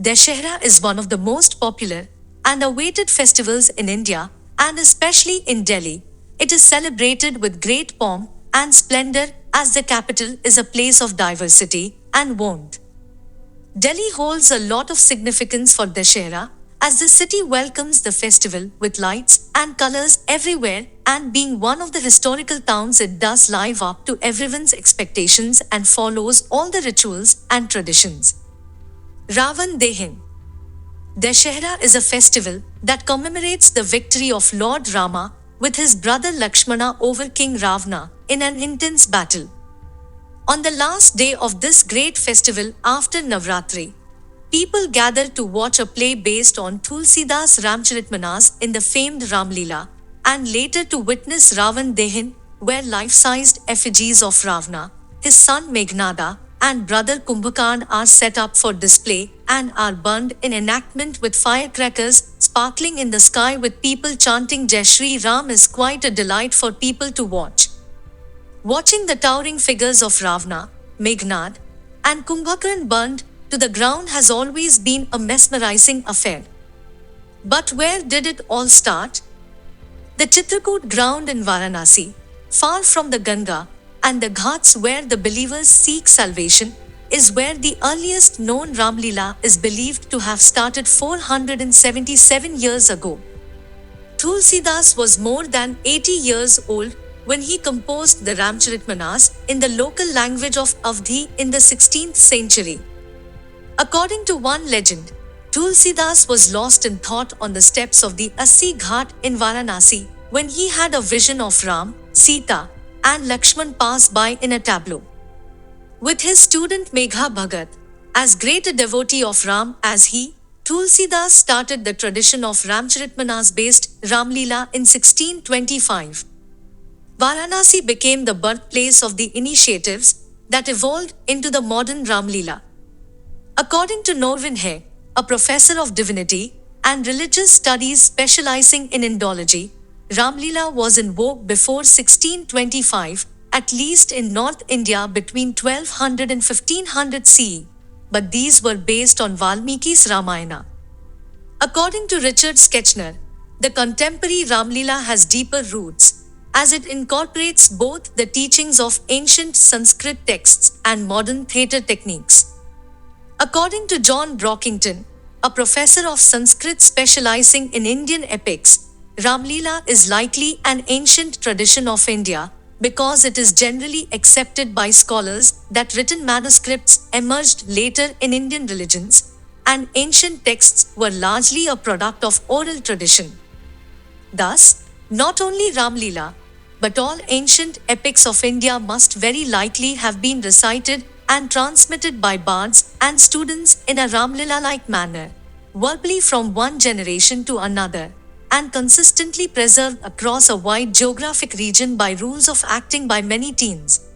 Dashera is one of the most popular and awaited festivals in India, and especially in Delhi. It is celebrated with great pomp and splendor as the capital is a place of diversity and warmth. Delhi holds a lot of significance for Dashera as the city welcomes the festival with lights and colors everywhere, and being one of the historical towns, it does live up to everyone's expectations and follows all the rituals and traditions. Ravan Dehin Dashera is a festival that commemorates the victory of Lord Rama with his brother Lakshmana over King Ravana in an intense battle. On the last day of this great festival after Navratri, people gather to watch a play based on Tulsidas Ramcharitmanas in the famed Ramlila, and later to witness Ravan Dehin, where life-sized effigies of Ravana, his son Meghnada, and brother Kumbhakarn are set up for display and are burned in enactment with firecrackers sparkling in the sky with people chanting Jai Shri Ram is quite a delight for people to watch. Watching the towering figures of Ravana, Meghnad, and Kumbhakarn burned to the ground has always been a mesmerizing affair. But where did it all start? The Chitrakoot ground in Varanasi, far from the Ganga and the Ghats where the believers seek salvation, is where the earliest known Ramlila is believed to have started 477 years ago. Tulsidas was more than 80 years old when he composed the Ramcharitmanas in the local language of Avdhi in the 16th century. According to one legend, Tulsidas was lost in thought on the steps of the Assi Ghat in Varanasi when he had a vision of Ram, Sita, and Lakshman pass by in a tableau. With his student Megha Bhagat, as great a devotee of Ram as he, Tulsidas started the tradition of Ramcharitmanas based Ramlila in 1625. Varanasi became the birthplace of the initiatives that evolved into the modern Ramlila. According to Norvin Hay, a professor of divinity and religious studies specializing in Indology, Ramlila was in vogue before 1625, at least in North India between 1200 and 1500 CE, but these were based on Valmiki's Ramayana. According to Richard Skechner, the contemporary Ramlila has deeper roots, as it incorporates both the teachings of ancient Sanskrit texts and modern theatre techniques. According to John Brockington, a professor of Sanskrit specializing in Indian epics, Ramlila is likely an ancient tradition of India because it is generally accepted by scholars that written manuscripts emerged later in Indian religions, and ancient texts were largely a product of oral tradition. Thus, not only Ramlila, but all ancient epics of India must very likely have been recited and transmitted by bards and students in a Ramlila-like manner, verbally from one generation to another, and consistently preserved across a wide geographic region by rules of acting by many teens.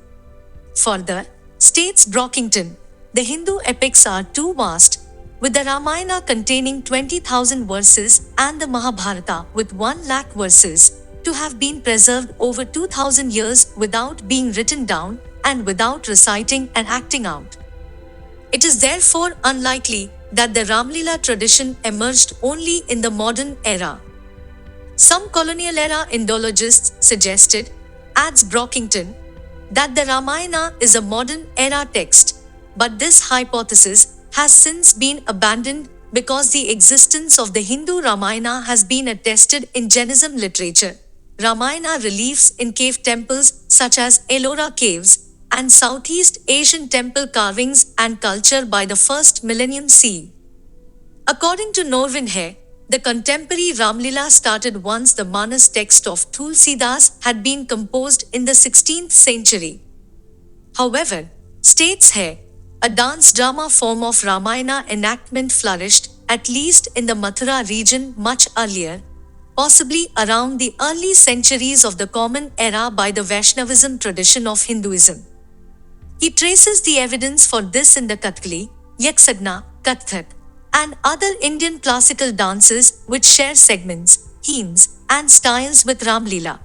Further, states Brockington, the Hindu epics are too vast, with the Ramayana containing 20,000 verses and the Mahabharata with 1 lakh verses, to have been preserved over 2000 years without being written down and without reciting and acting out. It is therefore unlikely that the Ramlila tradition emerged only in the modern era. Some colonial-era Indologists suggested, adds Brockington, that the Ramayana is a modern-era text, but this hypothesis has since been abandoned because the existence of the Hindu Ramayana has been attested in Jainism literature, Ramayana reliefs in cave temples such as Ellora caves, and Southeast Asian temple carvings and culture by the first millennium CE. According to Norvin Hay, the contemporary Ramlila started once the Manas text of Tulsidas had been composed in the 16th century. However, states Hay, a dance drama form of Ramayana enactment flourished, at least in the Mathura region much earlier, possibly around the early centuries of the Common Era by the Vaishnavism tradition of Hinduism. He traces the evidence for this in the Kathakali, Yakshagana, Kathak, and other Indian classical dances which share segments, themes, and styles with Ramlila.